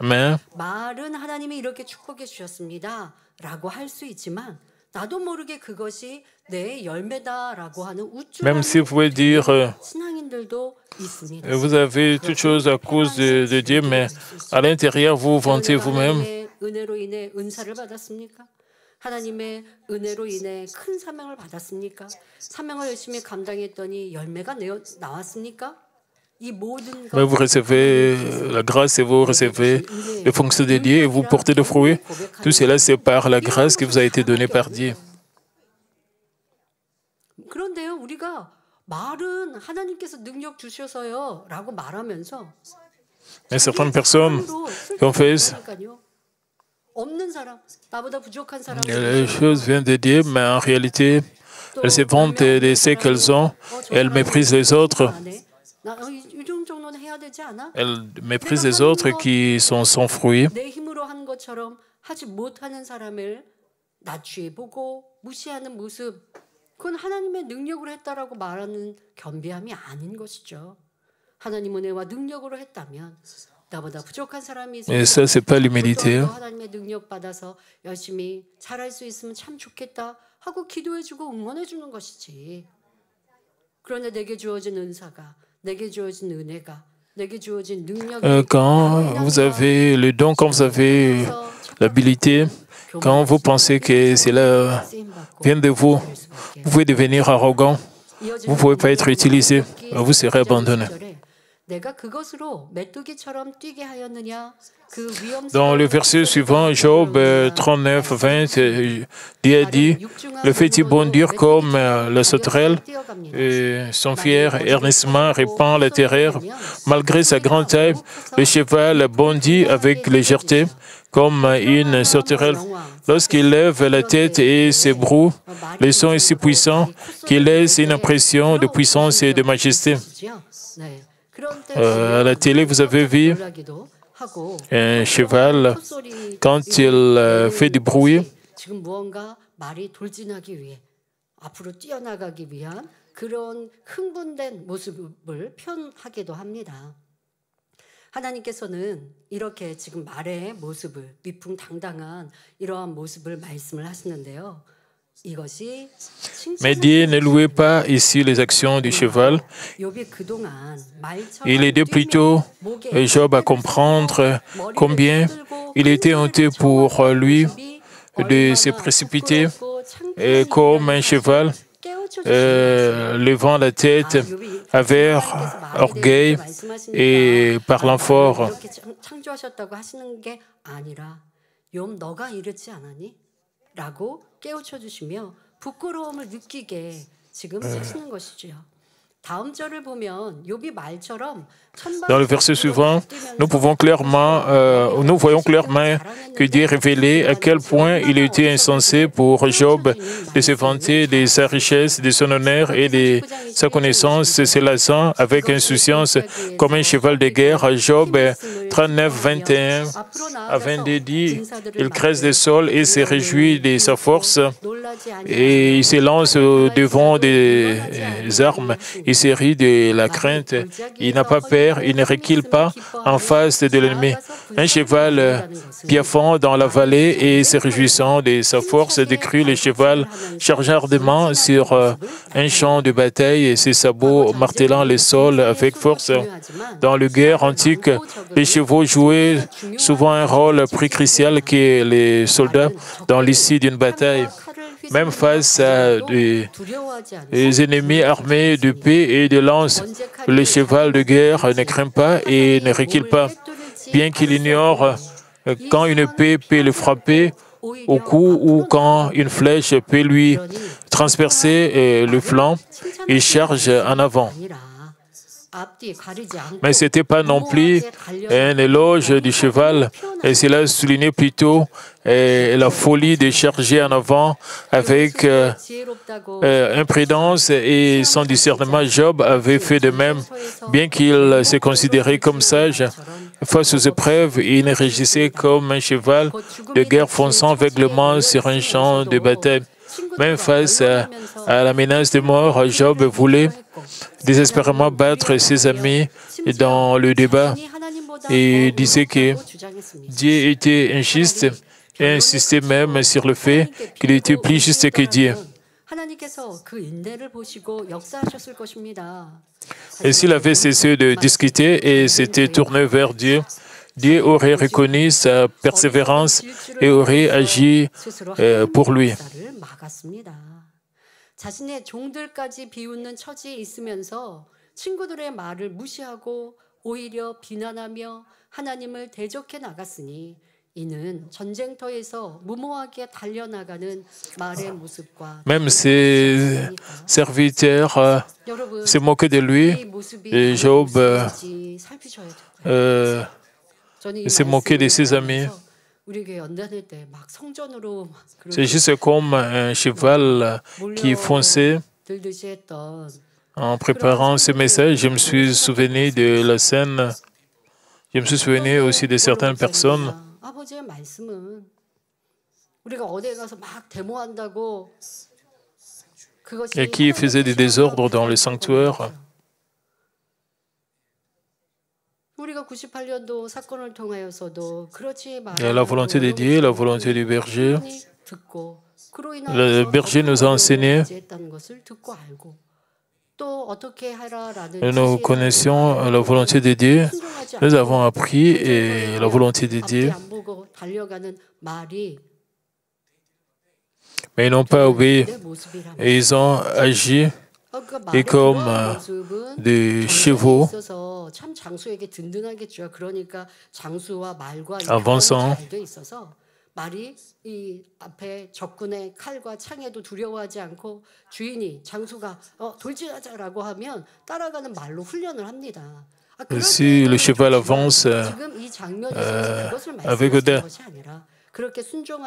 Mais 말은 하나님이 이렇게 축복해 주셨습니다라고 할 수 있지만 나도 모르게 그것이 내 열매다라고 하는 même si vous pouvez dire 신앙인들도 있습니다. vous avez toutes choses à cause de Dieu, mais à l'intérieur, vous vantez vous-même. 하나님의 은혜로 인해 은사를 받았습니까? 하나님의 은혜로 인해 큰 사명을 받았습니까? 사명을 열심히 감당했더니 열매가 나왔습니까? Mais vous recevez la grâce et vous recevez les fonctions de Dieu et vous portez des fruits. Tout cela, c'est par la grâce qui vous a été donnée par Dieu. 그런데요, 우리가 말은 하나님께서 능력 주셔서요라고 말하면서 Mais certaines personnes confessent 없는 사람, 나보다 부족한 사람, les choses viennent de Dieu, mais en réalité, elles se vantent de ce qu'elles ont et elles méprisent les autres. Elles méprisent les autres qui sont sans fruit. 내 힘으로 한 것처럼 하지 못하는 사람을 낮추어 보고 무시하는 모습, 그건 하나님의 능력으로 했다라고 말하는 겸비함이 아닌 것이죠. 하나님 은혜와 능력으로 했다면 나보다 부족한 사람이 있어서 Et ça, c'est pas l'humilité. 하나님의 능력 받아서 열심히 잘할 수 있으면 참 좋겠다 하고 기도해주고 응원해주는 것이지. 그런데 내게 주어진 은사가, 내게 주어진 은혜가, 내게 주어진 능력이 quand vous avez le don, quand vous avez l'habilité, quand vous pensez que cela vient de vous, vous pouvez devenir arrogant, vous ne pouvez pas être utilisé, vous serez abandonné. Dans le verset suivant, Job 39, 20, Dieu a dit, le fait-il bondir comme la sauterelle, et son fier ernestement répand la terreur. Malgré sa grande taille, le cheval bondit avec légèreté, comme une sauterelle. Lorsqu'il lève la tête et se broue, le son est si puissant qu'il laisse une impression de puissance et de majesté. À la télé, vous avez vu un cheval, quand il fait du bruit, 앞으로 뛰어나가기 위한 그런 흥분된 모습을 표현하기도 합니다. 하나님께서는 이렇게 지금 말의 모습을 위풍당당한 이러한 모습을 말씀을 하시는데요. Mais Dieu ne louait pas ici les actions du cheval. Il aidait plutôt Job à comprendre combien il était honteux pour lui de se précipiter et comme un cheval levant la tête avec orgueil et parlant fort. 라고 깨우쳐 주시며 부끄러움을 느끼게 지금 하시는 것이지요. 다음 절을 보면 욥이 말처럼 Dans le verset suivant, nous voyons clairement que Dieu révélait à quel point il était insensé pour Job de se vanter de sa richesse, de son honneur et de sa connaissance, s'élançant avec insouciance comme un cheval de guerre. Job 39, 21 à 22 dit, il crève des sols et se réjouit de sa force et il se lance devant des armes, il se rit de la crainte, il n'a pas peur. Il ne recule pas en face de l'ennemi. Un cheval piaffant dans la vallée et se réjouissant de sa force décrit le cheval chargé ardemment sur un champ de bataille et ses sabots martelant le sol avec force. Dans le guerre antique, les chevaux jouaient souvent un rôle plus crucial que les soldats dans l'issue d'une bataille. Même face à des ennemis armés de paix et de lances, le cheval de guerre ne craint pas et ne recule pas. Bien qu'il ignore quand une épée peut le frapper au cou ou quand une flèche peut lui transpercer le flanc, il charge en avant. Mais ce n'était pas non plus un éloge du cheval, et cela soulignait plutôt la folie de charger en avant avec imprudence et sans discernement. Job avait fait de même, bien qu'il se considérait comme sage. face aux épreuves, il réagissait comme un cheval de guerre fonçant aveuglément sur un champ de bataille. Même face à la menace de mort, Job voulait désespérément battre ses amis dans le débat et disait que Dieu était injuste et insistait même sur le fait qu'il était plus juste que Dieu. Et s'il avait cessé de discuter et s'était tourné vers Dieu, Dieu aurait reconnu sa persévérance et aurait agi pour lui. 자신의 종들까지 비웃는 처지에 있으면서 친구들의 말을 무시하고 오히려 비난하며 하나님을 대적해 나갔으니 이는 전쟁터에서 무모하게 달려나가는 말의 모습과 Même ses serviteurs se moquaient de lui. Et Job se moquait de ses amis. C'est juste comme un cheval qui fonçait. En préparant ce message, je me suis souvenu de la scène. Je me suis souvenu aussi de certaines personnes et qui faisaient des désordres dans le sanctuaire. Et la volonté de Dieu, la volonté du berger. Le berger nous a enseigné. Nous connaissions la volonté de Dieu. Nous avons appris et la volonté de Dieu. Mais ils n'ont pas obéi. Et ils ont agi et comme des chevaux avançant. 말이 이 앞에 적군의 칼과 창에도 두려워하지 않고 주인이 장수가 돌진하자라고 하면 따라가는 말로 훈련을 합니다. Si le cheval avance avec audace,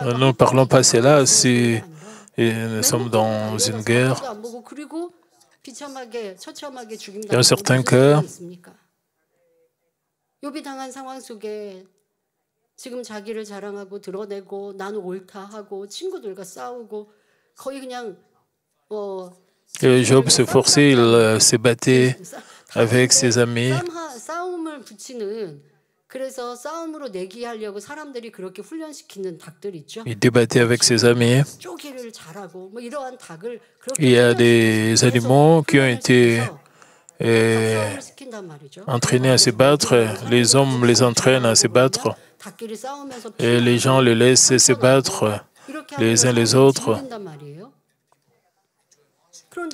nous ne parlons pas cela si nous sommes dans une guerre. Dans certains cas, 지금 자기를 자랑하고 드러내고 나는 옳다 하고 친구들과 싸우고 거의 그냥 Job se forçait, il se battait avec ses amis. 싸움을 붙이는 그래서 싸움으로 내기하려고 사람들이 그렇게 훈련시키는 닭들 있죠. Il débattait avec ses amis. 쪼기를 잘하고 뭐 이러한 닭을 Il y a des animaux qui ont été entraînés à se battre. Les hommes les entraînent à se battre. Et les gens les laissent se battre les uns les autres.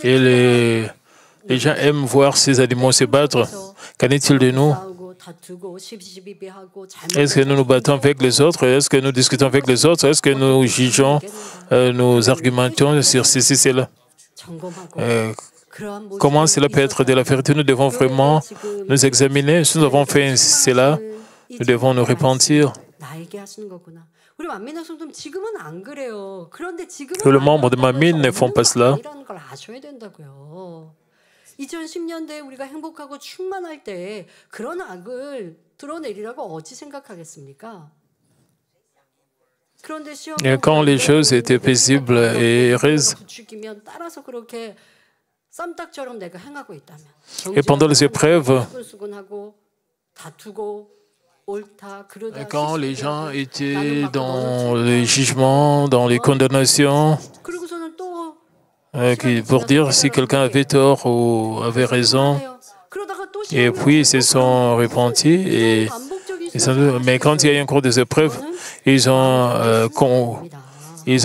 Et les gens aiment voir ces animaux se battre. Qu'en est-il de nous? Est-ce que nous nous battons avec les autres? Est-ce que nous discutons avec les autres? Est-ce que nous jugeons, nous argumentons sur ceci, cela? Comment cela peut être de la vérité? Nous devons vraiment nous examiner. Si nous avons fait cela, nous devons nous repentir. Que les membres de ma mine ne font pas cela. 2010년대에 우리가 행복하고 충만할 때 그런 악을 드러내리라고 어찌 생각하겠습니까? Et quand les choses étaient paisibles et heureuses, et pendant les épreuves, et quand les gens étaient dans les jugements, dans les condamnations, pour dire si quelqu'un avait tort ou avait raison, et puis ils se sont repentis. Mais quand il y a eu encore des épreuves, ils ont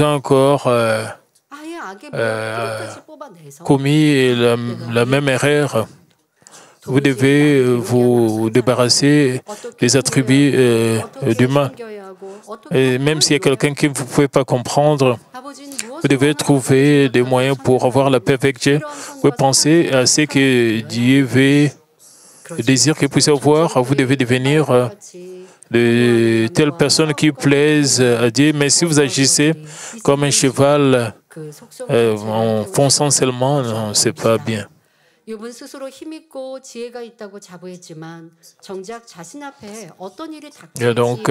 encore commis la même erreur. Vous devez vous débarrasser des attributs du mal. Et même s'il y a quelqu'un qui ne vous pouvez pas comprendre, vous devez trouver des moyens pour avoir la paix avec Dieu. Vous pensez à ce que Dieu veut, le désir qu'il puisse avoir. Vous devez devenir de telles personnes qui plaisent à Dieu. Mais si vous agissez comme un cheval en fonçant seulement, non, ce n'est pas bien. 욥은 스스로 힘있고 지혜가 있다고 자부했지만 정작 자신 앞에 어떤 일이 Et donc,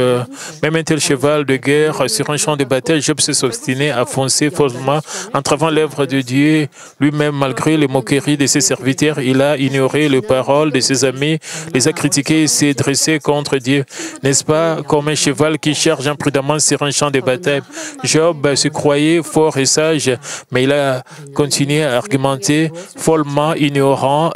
même un tel cheval de guerre sur un champ de bataille, Job s'est obstiné à foncer follement en travers l'œuvre de Dieu. Lui-même, malgré les moqueries de ses serviteurs, il a ignoré les paroles de ses amis, les a critiqués et s'est dressé contre Dieu. N'est-ce pas comme un cheval qui charge imprudemment sur un champ de bataille? Job se croyait fort et sage, mais il a continué à argumenter follement, ignorant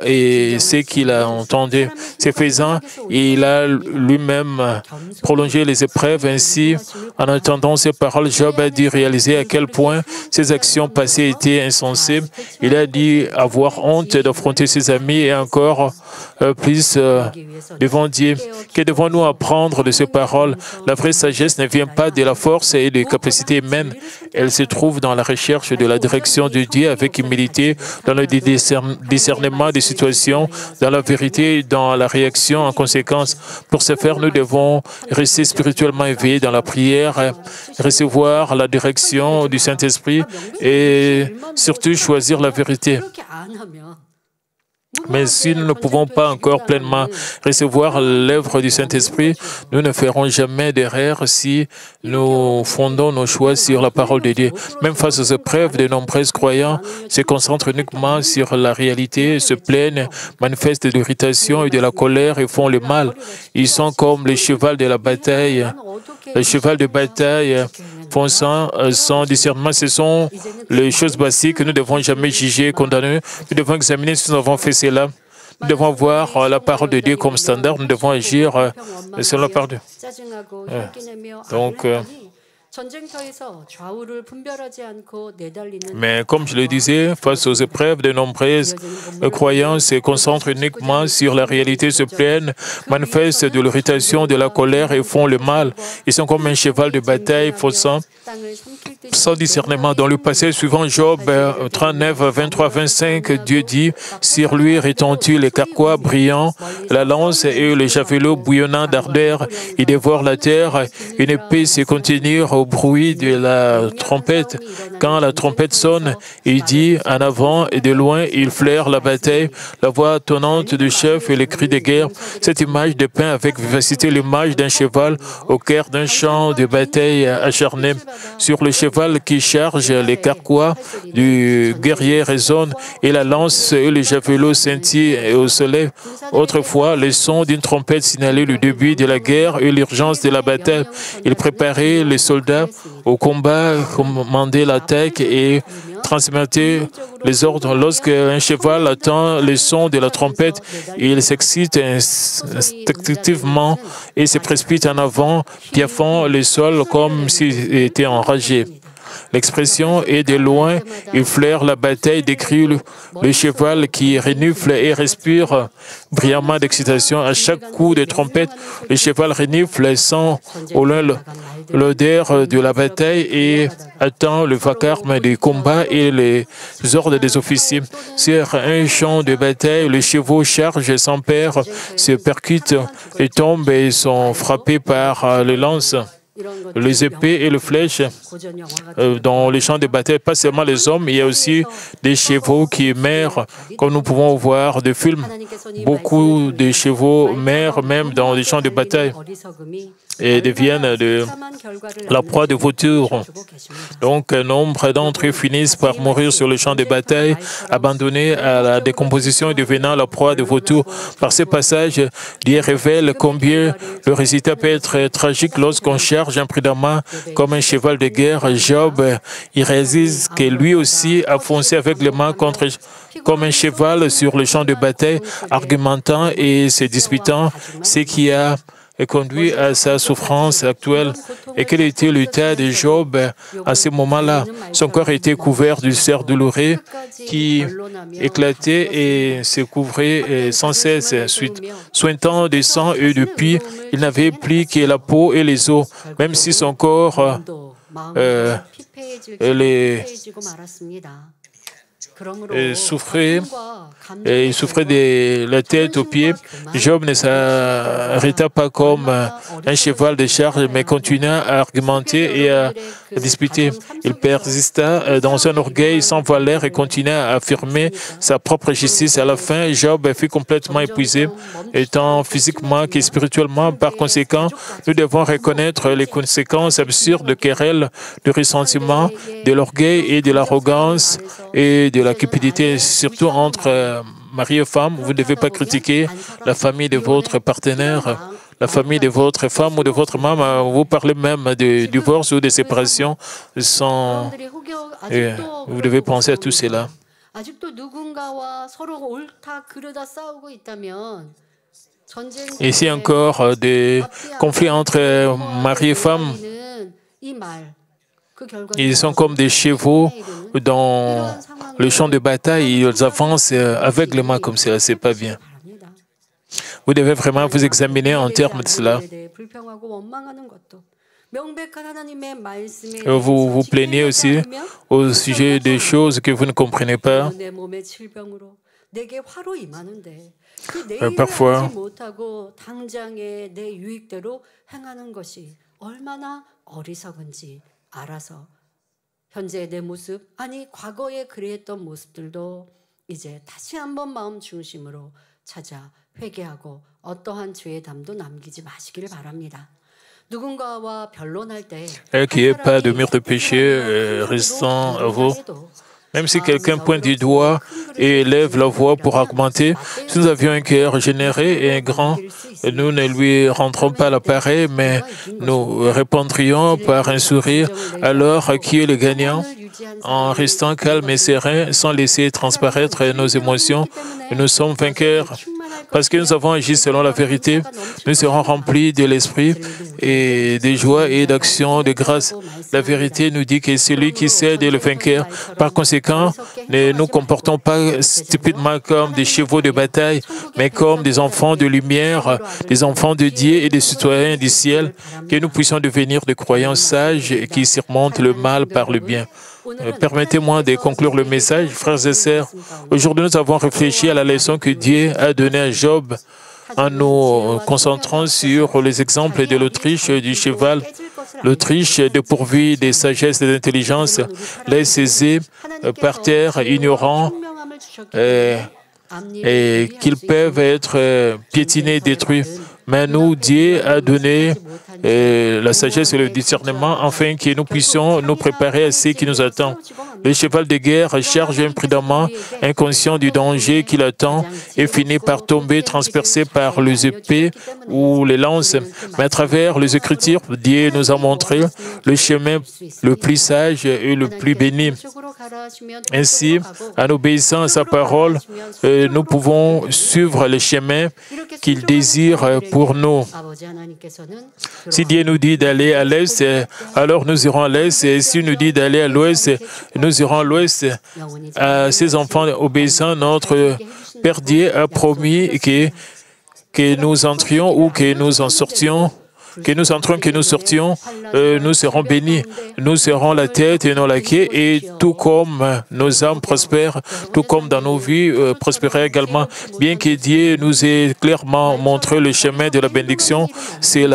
et ce qu'il a entendu. Ce faisant, il a lui-même prolongé les épreuves. Ainsi, en entendant ces paroles, Job a dû réaliser à quel point ses actions passées étaient insensées. Il a dû avoir honte d'affronter ses amis et encore plus devant Dieu. Que devons-nous apprendre de ces paroles? La vraie sagesse ne vient pas de la force et des capacités humaines. Elle se trouve dans la recherche de la direction de Dieu avec humilité, dans le discernement des situations, dans la vérité, dans la réaction en conséquence. Pour ce faire, nous devons rester spirituellement éveillés dans la prière, recevoir la direction du Saint-Esprit et surtout choisir la vérité. Mais si nous ne pouvons pas encore pleinement recevoir l'œuvre du Saint-Esprit, nous ne ferons jamais d'erreur si nous fondons nos choix sur la parole de Dieu. Même face aux épreuves, de nombreux croyants se concentrent uniquement sur la réalité, se plaignent, manifestent de l'irritation et de la colère et font le mal. Ils sont comme les chevaux de la bataille. Le cheval de bataille fonçant sans discernement, ce sont les choses basiques que nous ne devons jamais juger, condamner. Nous devons examiner si nous avons fait cela. Nous devons voir la parole de Dieu comme standard. Nous devons agir selon la parole de Dieu. Donc, mais comme je le disais, face aux épreuves, de nombreuses croyants se concentrent uniquement sur la réalité, se plaignent, manifestent de l'irritation, de la colère et font le mal. Ils sont comme un cheval de bataille fonçant sans discernement. Dans le passé suivant, Job 39, 23, 25, Dieu dit, sur lui retentit les carquois brillants, la lance et le javelot bouillonnant d'ardeur. Il dévore la terre, une épée se contenir au bruit de la trompette. Quand la trompette sonne, il dit en avant et de loin, il flaire la bataille, la voix tonnante du chef et les cris de guerre. Cette image dépeint avec vivacité l'image d'un cheval au cœur d'un champ de bataille acharné. Sur le cheval qui charge, les carquois du guerrier résonnent et la lance et le javelot scintillent au soleil. Autrefois, le son d'une trompette signalait le début de la guerre et l'urgence de la bataille. Il préparait les soldats au combat, commandait l'attaque et transmettait les ordres. Lorsqu'un cheval attend le son de la trompette, il s'excite instinctivement et se précipite en avant, piaffant le sol comme s'il était enragé. L'expression est de loin, il flaire la bataille, décrit le cheval qui renifle et respire brillamment d'excitation. À chaque coup de trompette, le cheval renifle, sent au loin l'odeur de la bataille et attend le vacarme des combats et les ordres des officiers. Sur un champ de bataille, les chevaux chargent sans peur, se percutent et tombent et sont frappés par les lances, les épées et les flèches. Dans les champs de bataille, pas seulement les hommes, il y a aussi des chevaux qui meurent, comme nous pouvons voir des films. Beaucoup de chevaux meurent même dans les champs de bataille et deviennent la proie de vautours. Donc, un nombre d'entre eux finissent par mourir sur le champ de bataille, abandonnés à la décomposition et devenant la proie de vautours. Par ce passage, Dieu révèle combien le résultat peut être tragique lorsqu'on charge imprudemment comme un cheval de guerre. Job, il réalise que lui aussi a foncé aveuglément comme un cheval sur le champ de bataille, argumentant et se disputant, ce qui a conduit à sa souffrance actuelle. Et quel était l'état de Job à ce moment-là? Son corps était couvert d'ulcères douloureux qui éclataient et se couvraient sans cesse, suintant de sang et de pus. Il n'avait plus que la peau et les os, même si son corps souffrait, et il souffrait de la tête aux pieds. Job ne s'arrêta pas comme un cheval de charge, mais continua à argumenter et à disputer. Il persista dans un orgueil sans valeur et continua à affirmer sa propre justice. À la fin, Job fut complètement épuisé, tant physiquement que spirituellement. Par conséquent, nous devons reconnaître les conséquences absurdes de querelles, du ressentiment, de l'orgueil et de l'arrogance et de la cupidité, surtout entre mari et femme. Vous ne devez pas critiquer la famille de votre partenaire, la famille de votre femme ou de votre maman. Vous parlez même de divorce ou de séparation sans... Et vous devez penser à tout cela. Ici encore des conflits entre mari et femme. Ils sont comme des chevaux dans le champ de bataille. Ils avancent aveuglément comme cela. C'est pas bien. Vous devez vraiment vous examiner en termes de cela. Vous vous plaignez aussi au sujet des choses que vous ne comprenez pas. Parfois, 알아서 현재의 내 모습, 아니 과거에 그랬던 모습들도 이제 다시 한번 마음 중심으로 찾아 회개하고 어떠한 죄의 담도 남기지 마시기를 바랍니다. 누군가와 변론할 때 qu'il n'y ait pas de mur de péché restant à vous. Même si quelqu'un pointe du doigt et lève la voix pour argumenter, si nous avions un cœur généreux et un grand, nous ne lui rendrons pas l'appareil, mais nous répondrions par un sourire. Alors, qui est le gagnant? En restant calme et serein, sans laisser transparaître nos émotions, nous sommes vainqueurs. Parce que nous avons agi selon la vérité, nous serons remplis de l'esprit et de joie et d'action, de grâce. La vérité nous dit que celui qui cède est le vainqueur. Par conséquent, ne nous comportons pas stupidement comme des chevaux de bataille, mais comme des enfants de lumière, des enfants de Dieu et des citoyens du ciel, que nous puissions devenir des croyants sages qui surmontent le mal par le bien. Permettez-moi de conclure le message, frères et sœurs. Aujourd'hui, nous avons réfléchi à la leçon que Dieu a donnée à Job en nous concentrant sur les exemples de l'Autriche du cheval. L'Autriche, dépourvue de sagesse et d'intelligence, laisse aisés par terre, ignorants, et qu'ils peuvent être piétinés, détruits. Mais nous, Dieu a donné la sagesse et le discernement afin que nous puissions nous préparer à ce qui nous attend. Le cheval de guerre charge imprudemment, inconscient du danger qui l'attend, et finit par tomber transpercé par les épées ou les lances. Mais à travers les Écritures, Dieu nous a montré le chemin le plus sage et le plus béni. Ainsi, en obéissant à sa parole, nous pouvons suivre le chemin qu'il désire pour nous. Si Dieu nous dit d'aller à l'est, alors nous irons à l'est. Et s'il nous dit d'aller à l'ouest, nous irons à l'ouest. À ses enfants obéissants, notre Père Dieu a promis que nous entrions ou que nous en sortions. Que nous entrions, que nous sortions, nous serons bénis. Nous serons la tête et non la queue, et tout comme nos âmes prospèrent, tout comme dans nos vies prospérer également. Bien que Dieu nous ait clairement montré le chemin de la bénédiction, c'est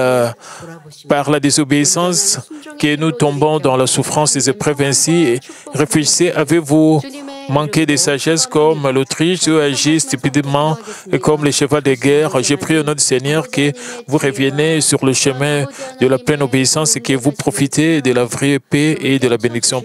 par la désobéissance que nous tombons dans la souffrance des épreuves. Ainsi, réfléchissez, avez-vous manqué de sagesse comme l'Autriche ou agi stupidement comme les chevaux de guerre? J'ai pris au nom du Seigneur que vous reviennez sur le chemin de la pleine obéissance et que vous profitez de la vraie paix et de la bénédiction.